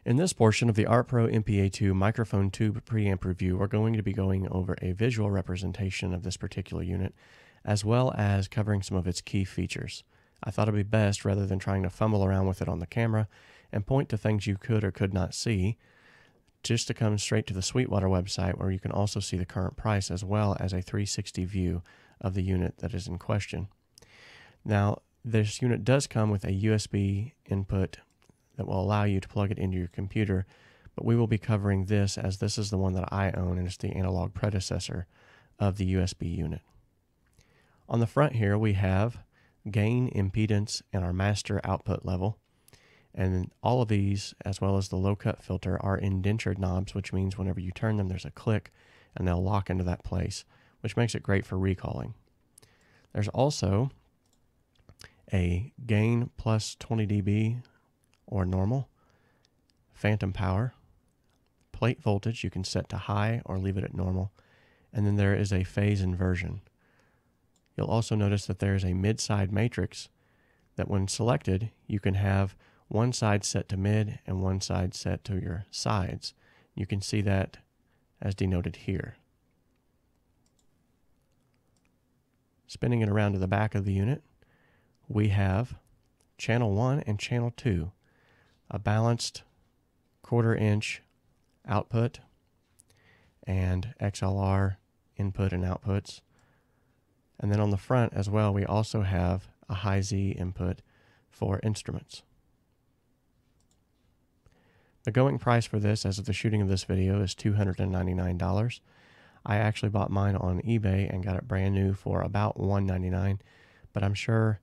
In this portion of the Pro MPA II microphone tube preamp review, we're going to be going over a visual representation of this particular unit, as well as covering some of its key features. I thought it'd be best, rather than trying to fumble around with it on the camera and point to things you could or could not see, just to come straight to the Sweetwater website, where you can also see the current price as well as a 360 view of the unit that is in question. Now, this unit does come with a USB input that will allow you to plug it into your computer, but we will be covering this as this is the one that I own, and it's the analog predecessor of the USB unit. On the front here we have gain, impedance, and our master output level, and all of these, as well as the low cut filter, are indentured knobs, which means whenever you turn them there's a click and they'll lock into that place, which makes it great for recalling. There's also a gain plus 20 dB or normal, phantom power, plate voltage you can set to high or leave it at normal, and then there is a phase inversion. You'll also notice that there is a mid-side matrix that when selected you can have one side set to mid and one side set to your sides. You can see that as denoted here. Spinning it around to the back of the unit, we have channel 1 and channel 2, a balanced 1/4 inch output and XLR input and outputs. And then on the front as well, we also have a high Z input for instruments. The going price for this as of the shooting of this video is $299. I actually bought mine on eBay and got it brand new for about $199, but I'm sure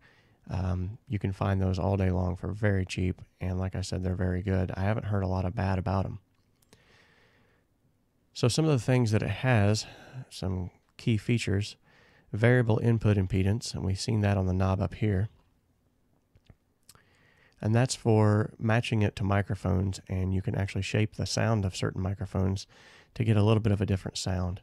you can find those all day long for very cheap, and like I said, they're very good. I haven't heard a lot of bad about them. So some of the things that it has, some key features: variable input impedance, and we've seen that on the knob up here, and that's for matching it to microphones, and you can actually shape the sound of certain microphones to get a little bit of a different sound.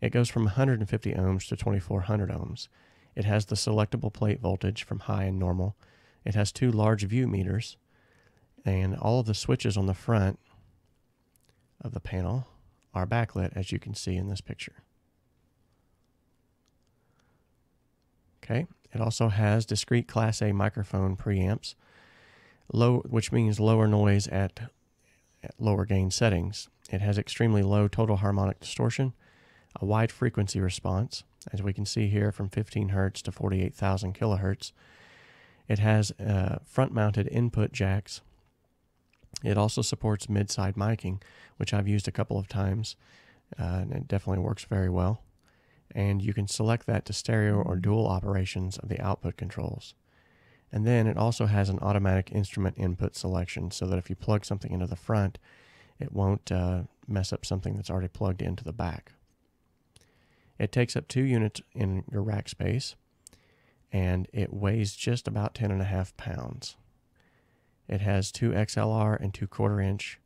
It goes from 150 ohms to 2400 ohms. It has the selectable plate voltage from high and normal. It has 2 large view meters, and all of the switches on the front of the panel are backlit, as you can see in this picture. Okay, it also has discrete Class A microphone preamps, which means lower noise at lower gain settings. It has extremely low total harmonic distortion, a wide frequency response, as we can see here, from 15 Hz to 48,000 kilohertz. It has front-mounted input jacks. It also supports mid-side miking, which I've used a couple of times, and it definitely works very well. And you can select that to stereo or dual operations of the output controls. And then it also has an automatic instrument input selection, so that if you plug something into the front, it won't mess up something that's already plugged into the back. It takes up 2 units in your rack space, and it weighs just about 10.5 pounds. It has 2 XLR and 2 1/4 inch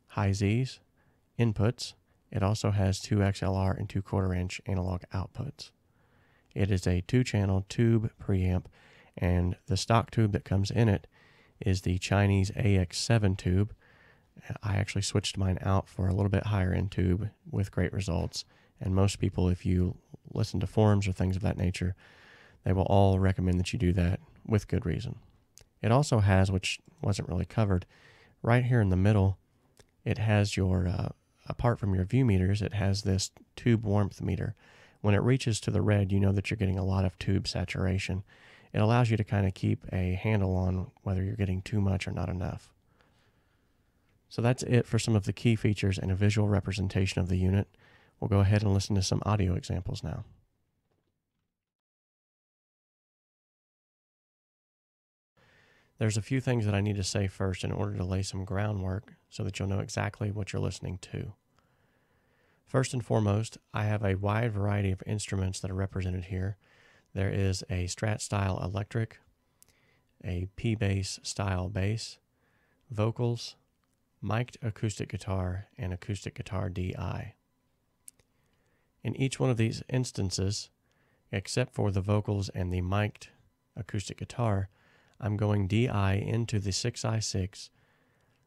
high Z's inputs. It also has 2 XLR and 2 1/4 inch analog outputs. It is a 2-channel tube preamp, and the stock tube that comes in it is the Chinese AX7 tube. I actually switched mine out for a little bit higher end tube with great results. And most people, if you listen to forums or things of that nature, they will all recommend that you do that with good reason. It also has, which wasn't really covered, right here in the middle, it has your, apart from your view meters, it has this tube warmth meter. When it reaches to the red, you know that you're getting a lot of tube saturation. It allows you to kind of keep a handle on whether you're getting too much or not enough. So that's it for some of the key features and a visual representation of the unit. We'll go ahead and listen to some audio examples now. There's a few things that I need to say first in order to lay some groundwork so that you'll know exactly what you're listening to. First and foremost, I have a wide variety of instruments that are represented here. There is a Strat style electric, a P-bass style bass, vocals, mic'd acoustic guitar, and acoustic guitar DI. In each one of these instances, except for the vocals and the mic'd acoustic guitar, I'm going DI into the 6i6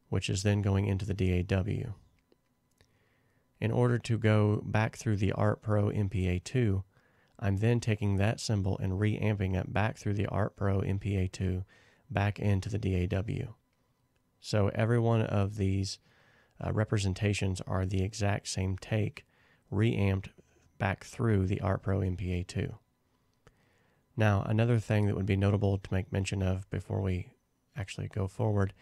which is then going into the DAW. In order to go back through the Art Pro MPA II, I'm then taking that symbol and reamping it back through the Art Pro MPA II back into the DAW. So every one of these representations are the exact same take, reamped back through the Art Pro MPA II. Now, another thing that would be notable to make mention of before we actually go forward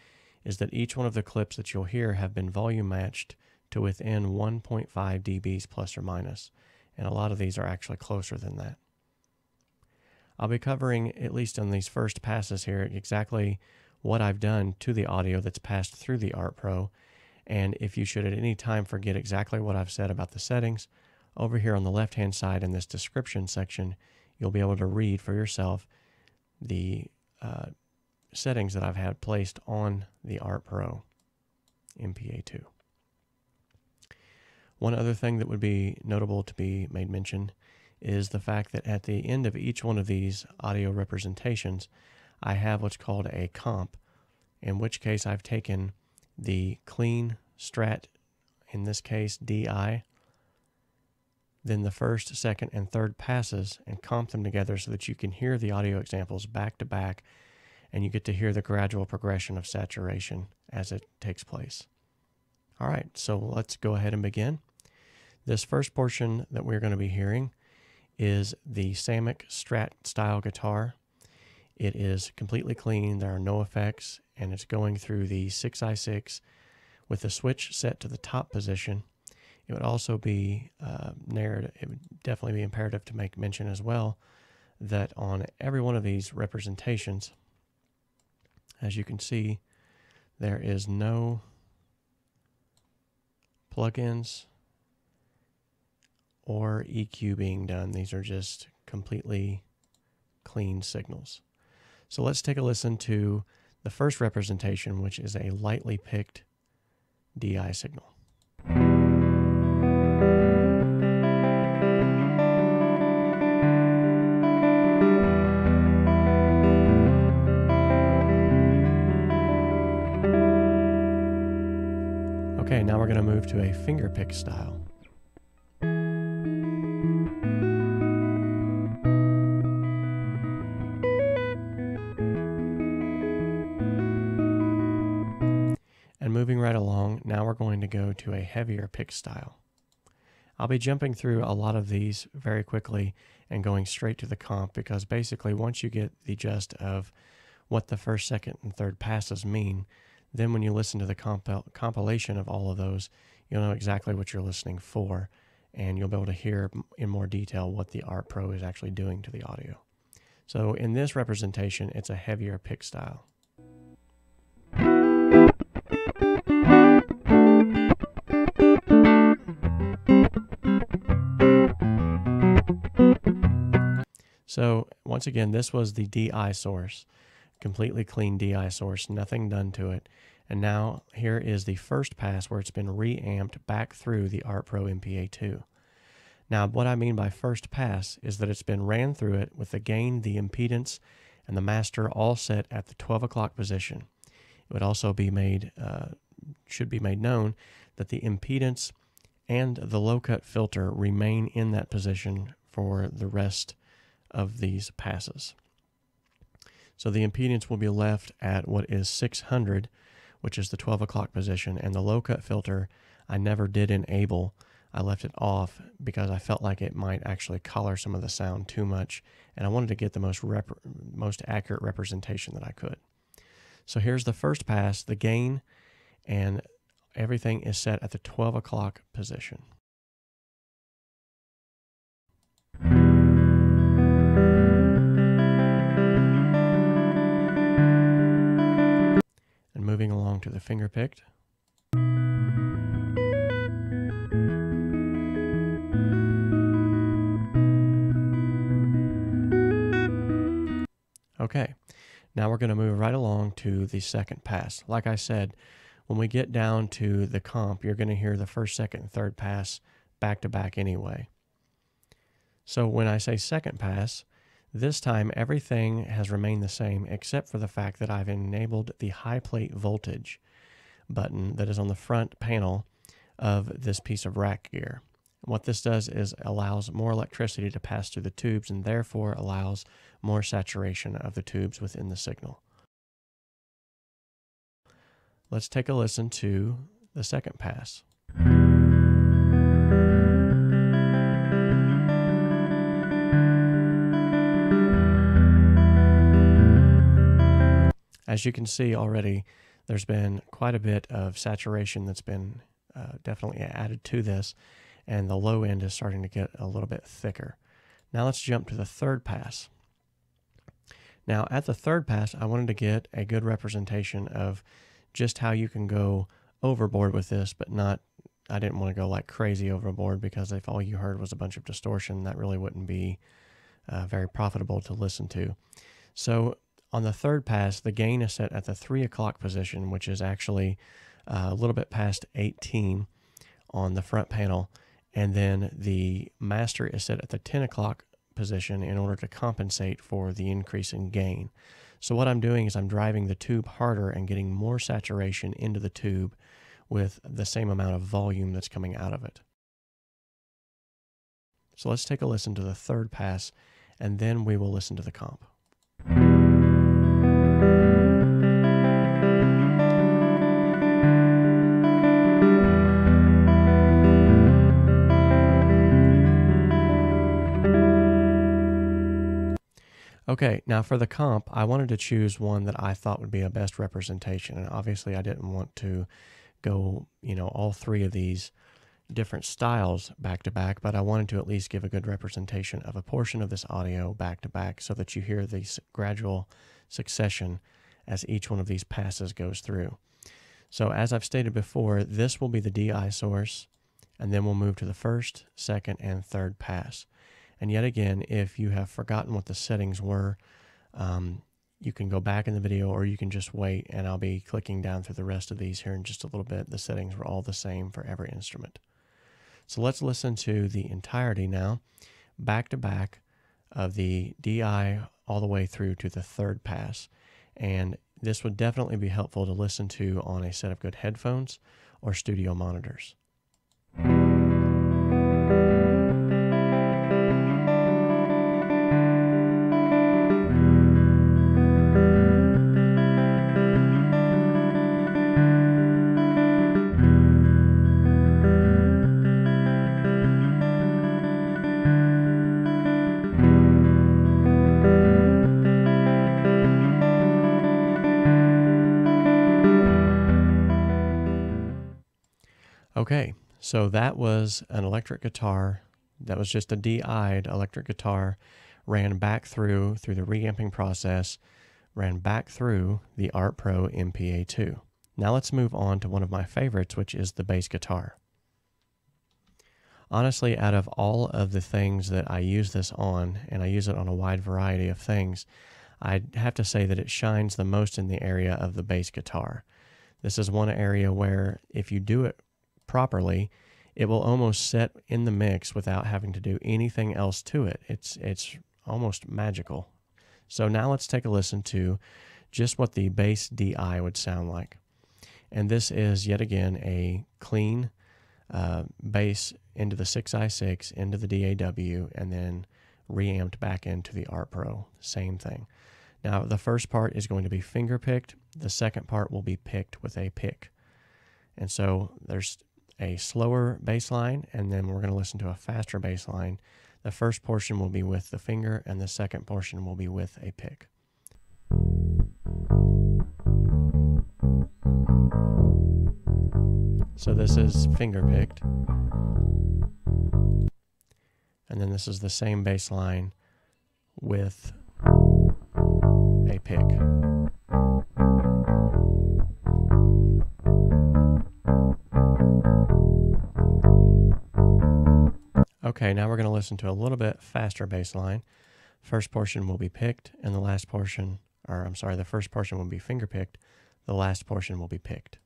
is that each one of the clips that you'll hear have been volume matched to within 1.5 dBs plus or minus, and a lot of these are actually closer than that. I'll be covering, at least on these first passes here, exactly what I've done to the audio that's passed through the Art Pro, and if you should at any time forget exactly what I've said about the settings, over here on the left-hand side in this description section, you'll be able to read for yourself the settings that I've had placed on the Art Pro MPA II. One other thing that would be notable to be made mention is the fact that at the end of each one of these audio representations, I have what's called a comp, in which case I've taken the clean Strat, in this case DI, then the first, second, and third passes and comp them together so that you can hear the audio examples back to back, and you get to hear the gradual progression of saturation as it takes place. All right, so let's go ahead and begin. This first portion that we're going to be hearing is the Samick Strat style guitar. It is completely clean, there are no effects, and it's going through the 6i6 with the switch set to the top position. It would also be it would definitely be imperative to make mention as well that on every one of these representations, as you can see, there is no plugins or EQ being done. These are just completely clean signals. So let's take a listen to the first representation, which is a lightly picked DI signal. Okay, now we're going to move to a finger pick style. And moving right along, now we're going to go to a heavier pick style. I'll be jumping through a lot of these very quickly and going straight to the comp, because basically once you get the gist of what the first, second, and third passes mean, then when you listen to the compilation of all of those, you'll know exactly what you're listening for, and you'll be able to hear in more detail what the Art Pro is actually doing to the audio. So in this representation, it's a heavier pick style. So once again, this was the DI source, completely clean DI source, nothing done to it. And now here is the first pass where it's been reamped back through the Art Pro MPA II. Now what I mean by first pass is that it's been ran through it with the gain, the impedance, and the master all set at the 12 o'clock position. It would also be made, should be made known that the impedance and the low cut filter remain in that position for the rest of these passes. So the impedance will be left at what is 600, which is the 12 o'clock position, and the low cut filter I never did enable. I left it off because I felt like it might actually color some of the sound too much, and I wanted to get the most accurate representation that I could. So here's the first pass, the gain, and everything is set at the 12 o'clock position. And moving along to the finger picked. Okay, now we're going to move right along to the second pass. Like I said, when we get down to the comp, you're going to hear the first, second, and third pass back to back anyway. So when I say second pass, this time everything has remained the same except for the fact that I've enabled the high plate voltage. button that is on the front panel of this piece of rack gear. What this does is allows more electricity to pass through the tubes and therefore allows more saturation of the tubes within the signal. Let's take a listen to the second pass. As you can see already, there's been quite a bit of saturation that's been definitely added to this, and the low end is starting to get a little bit thicker. Now let's jump to the third pass. Now at the third pass, I wanted to get a good representation of just how you can go overboard with this, but not, I didn't want to go like crazy overboard, because if all you heard was a bunch of distortion, that really wouldn't be very profitable to listen to. So on the third pass, the gain is set at the 3 o'clock position, which is actually a little bit past 18 on the front panel. And then the master is set at the 10 o'clock position in order to compensate for the increase in gain. So what I'm doing is I'm driving the tube harder and getting more saturation into the tube with the same amount of volume that's coming out of it. So let's take a listen to the third pass, and then we will listen to the comp. Okay, now for the comp, I wanted to choose one that I thought would be a best representation, and obviously I didn't want to go, all three of these different styles back to back, but I wanted to at least give a good representation of a portion of this audio back to back so that you hear the gradual succession as each one of these passes goes through. So as I've stated before, this will be the DI source, and then we'll move to the first, second, and third pass. And yet again, if you have forgotten what the settings were, you can go back in the video, or you can just wait, and I'll be clicking down through the rest of these here in just a little bit. The settings were all the same for every instrument. So let's listen to the entirety now, back to back, of the DI all the way through to the third pass. And this would definitely be helpful to listen to on a set of good headphones or studio monitors. Okay, so that was an electric guitar. That was just a DI'd electric guitar, ran back through the reamping process, ran back through the Art Pro MPA II. Now let's move on to one of my favorites, which is the bass guitar. Honestly, out of all of the things that I use this on, and I use it on a wide variety of things, I'd have to say that it shines the most in the area of the bass guitar. This is one area where if you do it properly, it will almost set in the mix without having to do anything else to it. It's almost magical. So now let's take a listen to just what the bass DI would sound like. And this is yet again a clean bass into the 6i6, into the DAW, and then reamped back into the Art Pro. Same thing. Now the first part is going to be finger picked. The second part will be picked with a pick. And so there's a slower bass line, and then we're going to listen to a faster bass line. The first portion will be with the finger, and the second portion will be with a pick. So this is finger picked. And then this is the same bass line with a pick. Okay, now we're going to listen to a little bit faster bass line. First portion will be picked, and the last portion, or I'm sorry, the first portion will be finger picked, the last portion will be picked.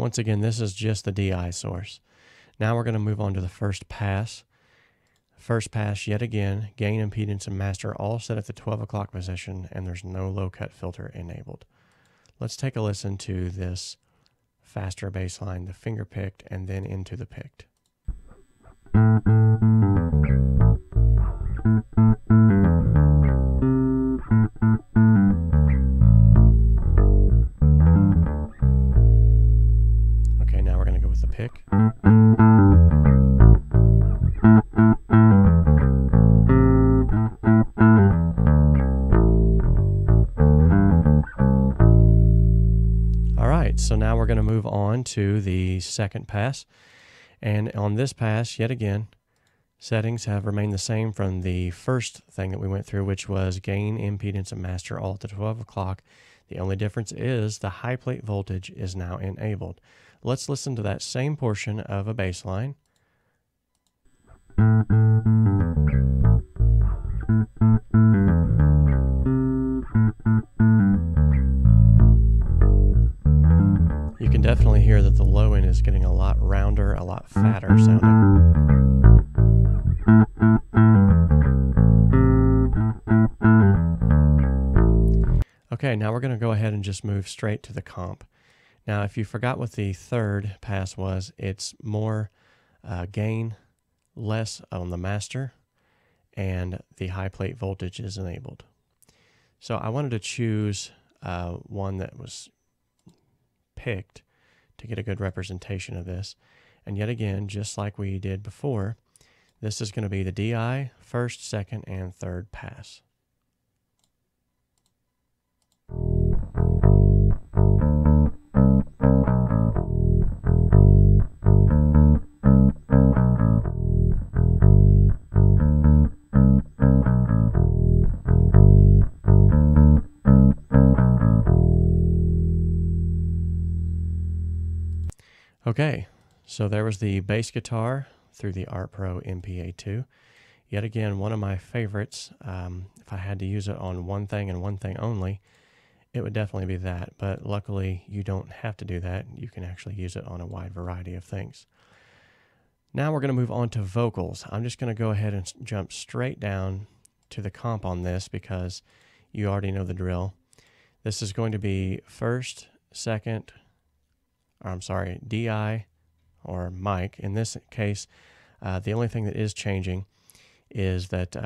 once again, this is just the DI source. Now we're going to move on to the first pass. First pass, yet again, gain, impedance, and master all set at the 12 o'clock position, and there's no low cut filter enabled. Let's take a listen to this faster bass line, the finger picked, and then into the picked. Okay, now we're going to go with the pick. So now we're going to move on to the second pass, and on this pass, yet again, settings have remained the same from the first thing that we went through, which was gain, impedance, and master all at the 12 o'clock. The only difference is the high plate voltage is now enabled. Let's listen to that same portion of a bass line. You can definitely hear that the low end is getting a lot rounder, a lot fatter sounding. Okay, now we're going to go ahead and just move straight to the comp. Now, if you forgot what the third pass was, it's more gain, less on the master, and the high plate voltage is enabled. So I wanted to choose one that was picked to get a good representation of this. And yet again, just like we did before, this is going to be the DI, first, second, and third pass. Okay, so there was the bass guitar through the Pro MPA II. Yet again, one of my favorites. If I had to use it on one thing and one thing only, it would definitely be that. But luckily, you don't have to do that. You can actually use it on a wide variety of things. Now we're going to move on to vocals. I'm just going to go ahead and jump straight down to the comp on this because you already know the drill. This is going to be first, second, DI or mic. In this case, the only thing that is changing is that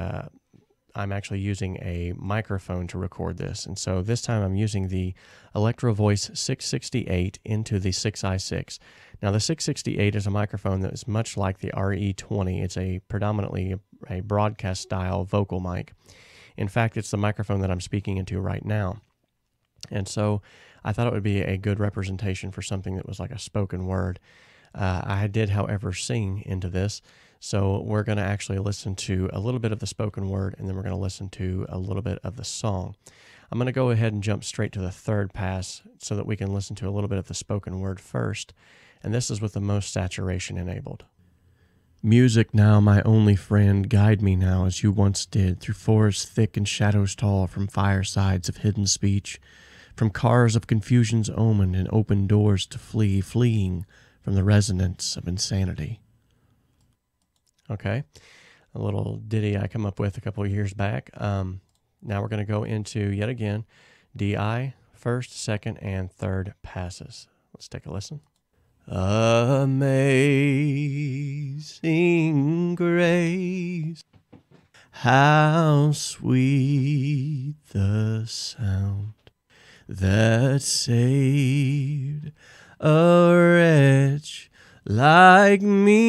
I'm actually using a microphone to record this. And so this time I'm using the Electro Voice 668 into the 6i6. Now the 668 is a microphone that is much like the RE20. It's predominantly a broadcast style vocal mic. In fact, it's the microphone that I'm speaking into right now. And so I thought it would be a good representation for something that was like a spoken word. I did, however, sing into this. So we're going to actually listen to a little bit of the spoken word, and then we're going to listen to a little bit of the song. I'm going to go ahead and jump straight to the third pass so that we can listen to a little bit of the spoken word first. And this is with the most saturation enabled. Music now, my only friend, guide me now as you once did, through forests thick and shadows tall, from firesides of hidden speech, from cars of confusion's omen and open doors to flee, fleeing from the resonance of insanity. Okay, a little ditty I come up with a couple of years back. Now we're going to go into, yet again, DI, first, second, and third passes. Let's take a listen. Amazing grace, how sweet the sound that saved a wretch like me.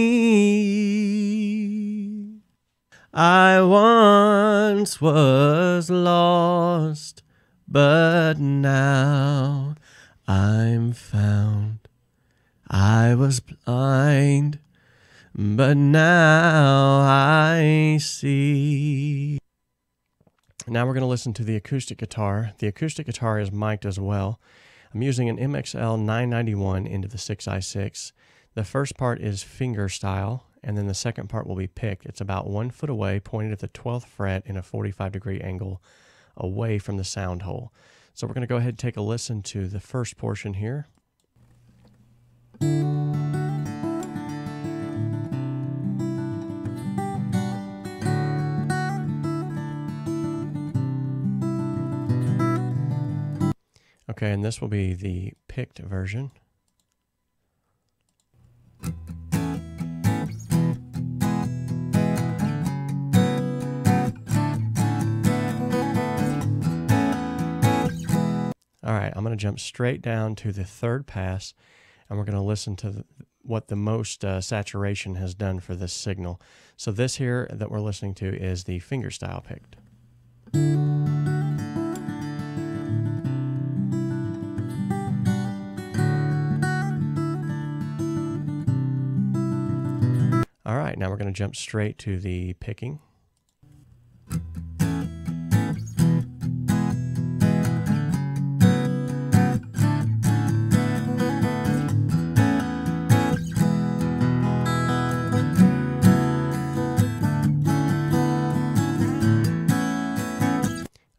I once was lost, but now I'm found. I was blind, but now I see. Now we're going to listen to the acoustic guitar. The acoustic guitar is mic'd as well. I'm using an MXL 991 into the 6i6. The first part is finger style, and then the second part will be picked. It's about 1 foot away, pointed at the 12th fret in a 45-degree angle away from the sound hole. So we're going to go ahead and take a listen to the first portion here. Okay, and this will be the picked version. All right, I'm going to jump straight down to the third pass, and we're going to listen to what the most saturation has done for this signal. So this here that we're listening to is the fingerstyle picked. All right, now we're going to jump straight to the picking.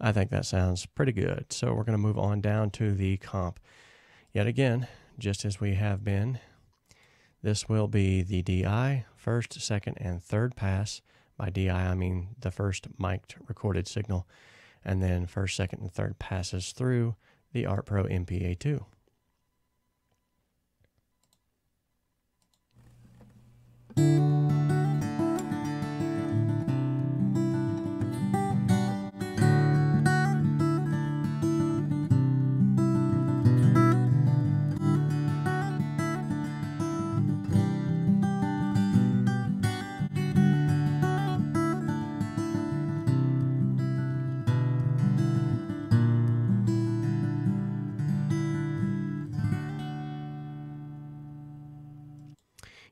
I think that sounds pretty good. So we're going to move on down to the comp. Yet again, just as we have been, this will be the DI, first, second, and third pass. By DI, I mean the first mic'd recorded signal, and then first, second, and third passes through the Art Pro MPA II.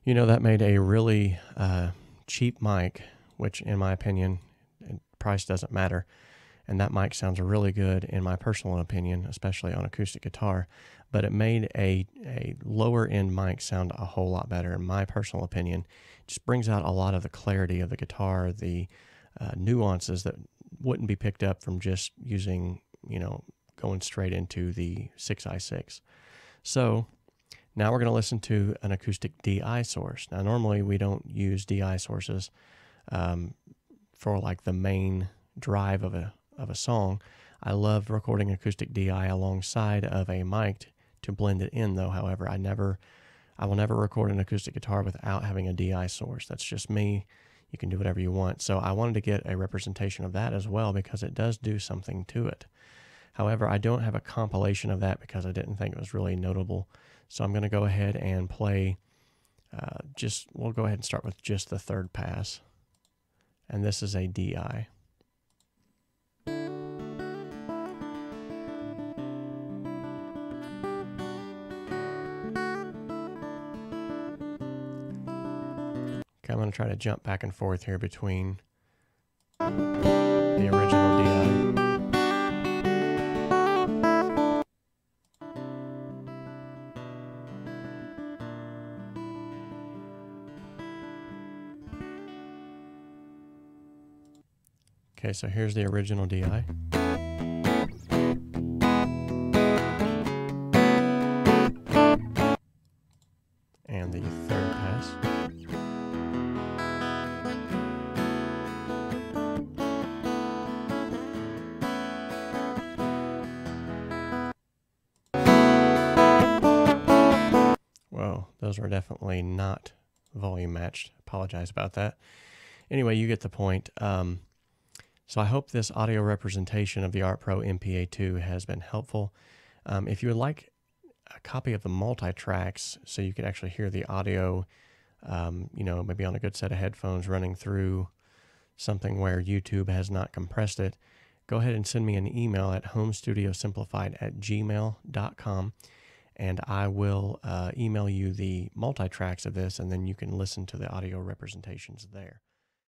You know, that made a really cheap mic, which in my opinion, price doesn't matter. And that mic sounds really good in my personal opinion, especially on acoustic guitar. But it made a lower end mic sound a whole lot better in my personal opinion. It just brings out a lot of the clarity of the guitar, the nuances that wouldn't be picked up from just using, you know, going straight into the 6i6. So now we're going to listen to an acoustic DI source. Now, normally we don't use DI sources for like the main drive of a song. I love recording acoustic DI alongside of a mic to blend it in, though. However, I will never record an acoustic guitar without having a DI source. That's just me. You can do whatever you want. So I wanted to get a representation of that as well because it does do something to it. However, I don't have a compilation of that because I didn't think it was really notable. So I'm going to go ahead and play we'll go ahead and start with just the third pass. And this is a DI. Okay, I'm going to try to jump back and forth here between the original DI. Okay, so here's the original DI. And the third pass. Whoa, those are definitely not volume matched. Apologize about that. Anyway, you get the point. So I hope this audio representation of the Art Pro MPA II has been helpful. If you would like a copy of the multi-tracks so you could actually hear the audio, you know, maybe on a good set of headphones running through something where YouTube has not compressed it, go ahead and send me an email at homestudiosimplified@gmail.com, and I will email you the multi-tracks of this, and then you can listen to the audio representations there.